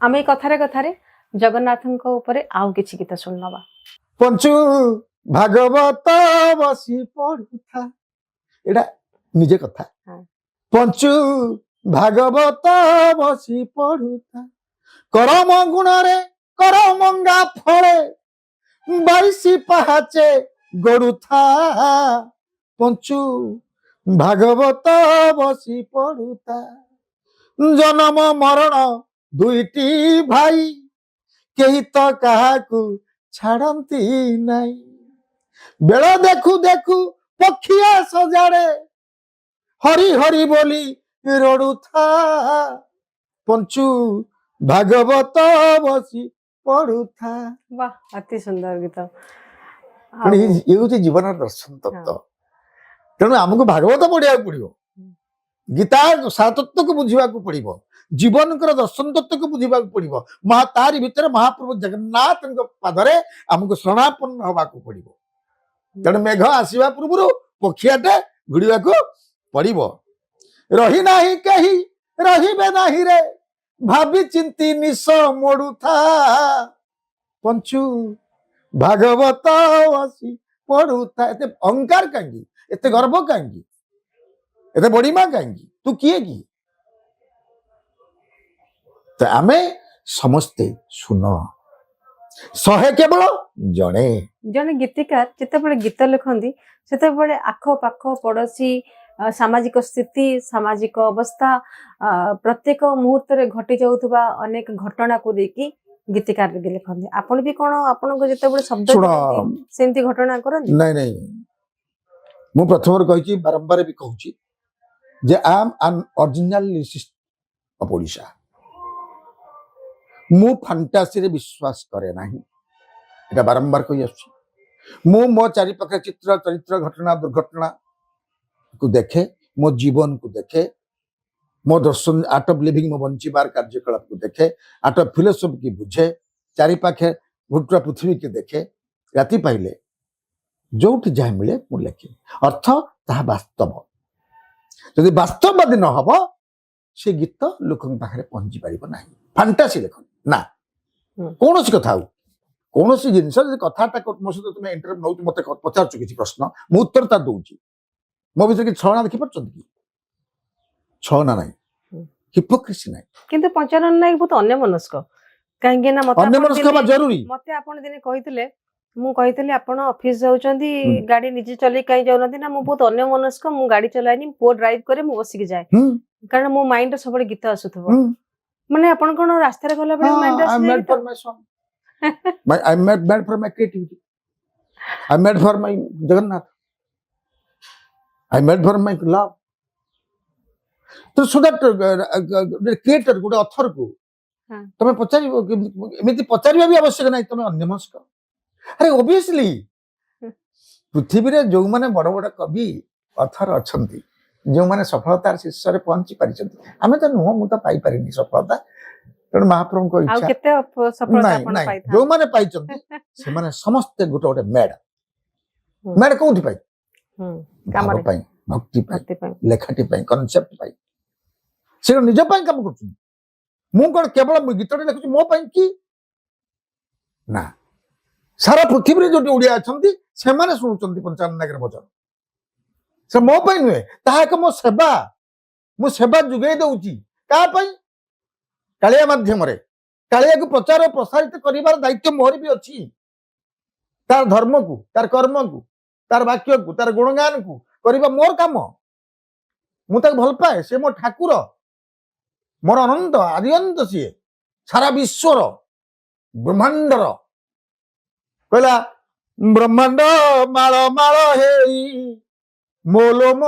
आम कथारे कथारे जगन्नाथ आउ किछि गीत शुणवा। पंचु भागवत बसी पढ़ुथा एटा निजे कथा। हाँ। पंचु भागवत बसी पढ़ुथा करम गुणरे करमंगा फले बाईसी पहाचे गड़ुथा पंचु भागवत बसी पढ़ुथा जन्म मरण दुईटी भाई केही तो काहाकू छाड़ती नहीं बेल देखु देखु पक्षिया सजाड़े हरि हरि बोली रड़ुथा पंचु भागवत बसी पढ़ुथा। वाह अति सुंदर गीत। ये हूँ जीवन दर्शन तत्व। तेणु आमको भागवत पढ़िया पड़ो गीता सातत्व को बुझा पड़ो जीवन दर्शन तत्व को बुझा पड़ो तारी भितर महाप्रभु जगन्नाथ पादरे आमको शरणापन्न हवा पड़ो। तेणु मेघ आसवा पूर्व पक्षियाटे घुड़वा पड़ो रही नाही कही रहिबे नाही रे भाभी चिंती निश मोड़ू था पंचु भागवत बसी पढ़ू था। एते अहंकार कहीं एते गर्व कहीं एते बड़ीमा कहीं तू किए की तो आमे समस्ते सुन सहे केवल जड़े जड़े गीतिकार जिते गीत लिखती से आख पाख पड़ोशी सामाजिक स्थिति सामाजिक अवस्था प्रत्येक मुहूर्त रे घटी जाउथबा अनेक घटना को देखी गीतिकार लिखती आपण भी कौन आपण को जिते शब्द सेमती घटना करंती नहीं नहीं मु प्रथम कहि बारंबार भी कहूची जे I am an original lyricist of Odisha. मु फैंटासी रे विश्वास करे नाही एटा बारंबार कहि आछी। मु मो चारि पाखे चित्र चरित्र घटना दुर्घटना को देखे मो जीवन को देखे मो दर्शन आर्ट ऑफ लिविंग मो बंचीबार कार्यकलाप को देखे आर्ट ऑफ फिलोसफी की बुझे चारि पाखे घुटुआ पृथ्वी के देखे राति पाइले जोठी जहाँ मिले मु लेखे अर्थ ताहा वास्तव यदि वास्तववादी न हब से गीत लोक पाखे पहुंची पार ना फैंटासी लेख ना कौन कथा कौन जिनस कथाटा मो सहित तुम इंटरव्यू नौ मत पचार किसी प्रश्न मु उत्तर ता दूची मो भीतर कि छलना देखी पार्छ कि छलना ना हिपोक्रेसी ना किंतु पंचानन नायक बहुत अन्यमनस्क कहीं ना मत अन्यमनस्क हवा जरूरी मते आपण दिने कहितले मु कहितले आपण ऑफिस जाउचंदी गाड़ी निजे चले कहीं जाउनती ना मु बहुत अन्यमनस्क मु गाड़ी चलाइनी पो ड्राइव करे मु बसी के जाए कारण मो माइंड सब गीत आसुथबो माने आपण कोन रास्ता रे गला बेले mind I made for my song I made for my creativity I made for my Jagannath I made for my love. So that creator गोटे ऑथर को तमे पचारिबो एमिति पचारिबा भी आवश्यक नाही तमे अन्यमनस्क अरे ऑब्वियसली पृथ्वी रे जो माने बड़ बड़ कवि ऑथर अछंती जो माने सफलतार शीर्ष रे पहुंची परिछंती आमे त नुह मु त पाई परिनी सफलता तेणु महाप्रभु को इच्छा आ केते सफलता आपण पाई था जो माने पाइछंती से माने समस्त गोटे गोटे मेड कोठी पाई भाव पाई भक्ति पाई लेखाटी पाई कॉन्सेप्ट पाई से निज पाई काम करछु मु कोन केवल गीतटे लिखुछु मो पाई की ना सारा पृथ्वी रे जोटी ओडिया अछंती से माने सुनुचंती पंचानन नागर भजन से मो पाई नुए ताहा एक मो सेवा जुगै दउची का पाई कालिया माध्यम रे कालिया को प्रचार और प्रसारित करिवार दायित्व मोर भी अछि तार धर्म को तार कर्म को तार वाक्य को तार गुणगान को करिबा मोर काम मु ताक भल पाए से मो ठाकुर मोर अनंत आदिअंत सी सारा विश्वर ब्रह्मांडर कहला ब्रह्मांड माल माल हेई मोलोम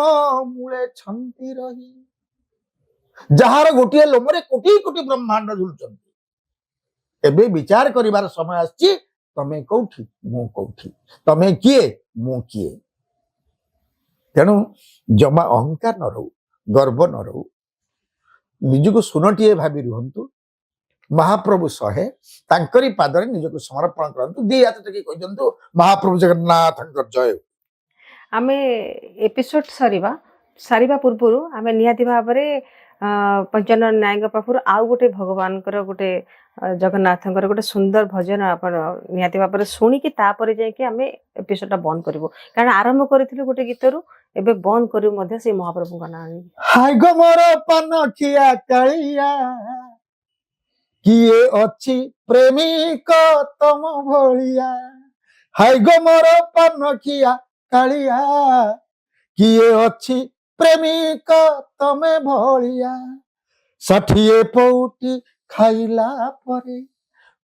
मूले छंती रही जहार गोटे लोमरे कोटी कोटी ब्रह्मांड झुलुचंती एबे विचार करिवार समय आछि तमे कौठी मु कौठी तमे किए मु किए तेणु जमा अहंकार न रहू गर्व न रहू निजको सुनटीए भावी रुहंतु महाप्रभु सहे तांकरी पादरे निजको समर्पण करंतु दी हाथ टेकी कहजंतु महाप्रभु जगन्नाथ जय। आमे एपिसोड सारिबा पूर्व आमे निहाती भाबरे पंचानन नायक पाखर आउ गोटे भगवानकर गोटे जगन्नाथंकर गोटे सुंदर भजन आपण निहाती भाव शुणिकी तापर जाइए आम एपिसोड बंद करूँ कारण आरंभ करूँ गोटे गीतरू एबे बंद करूँ से महाप्रभु का नाम हाय गो मोर पनखिया कालिया किए अच्छी प्रेमिक तम भलिया हाय गो मोर पनखिया कालिया किए अच्छी प्रेमिक तमे भलिया 60 पौटी खाइला परे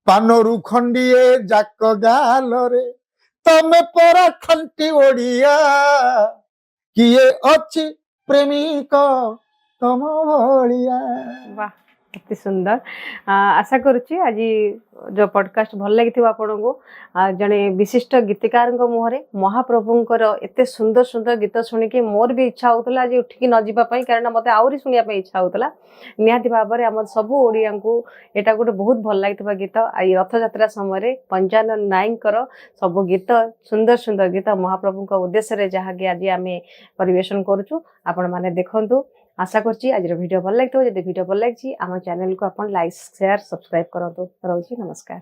पानरू खंडिए जाक गालरे तमे परा खंटी ओडिया किए अच्छी प्रेमिक तम भलिया। वाह अति सुंदर आशा करुच्ची आज जो पॉडकास्ट भल लगी आपन को जड़े विशिष्ट गीतकार मुहरे महाप्रभुंकर एते सुंदर सुंदर गीत शुणिकी मोर भी इच्छा होता आज उठिकी न जावाई कारण मत आहरी शुणा इच्छा होता निहाती भाव में आम सब ओडिया को यहाँ गोटे बहुत भल लगी गीत आई रथ यात्रा समय पंचानन नायक सब गीत सुंदर सुंदर गीत महाप्रभु उद्देश्य जहाँकि आज आम परिवेशन करुचु आपण मैंने देखु आशा करছি आज वीडियो भल लगी जब वीडियो भल लगी आम चैनल को आप लाइक शेयर सब्सक्राइब करूँ रोची नमस्कार।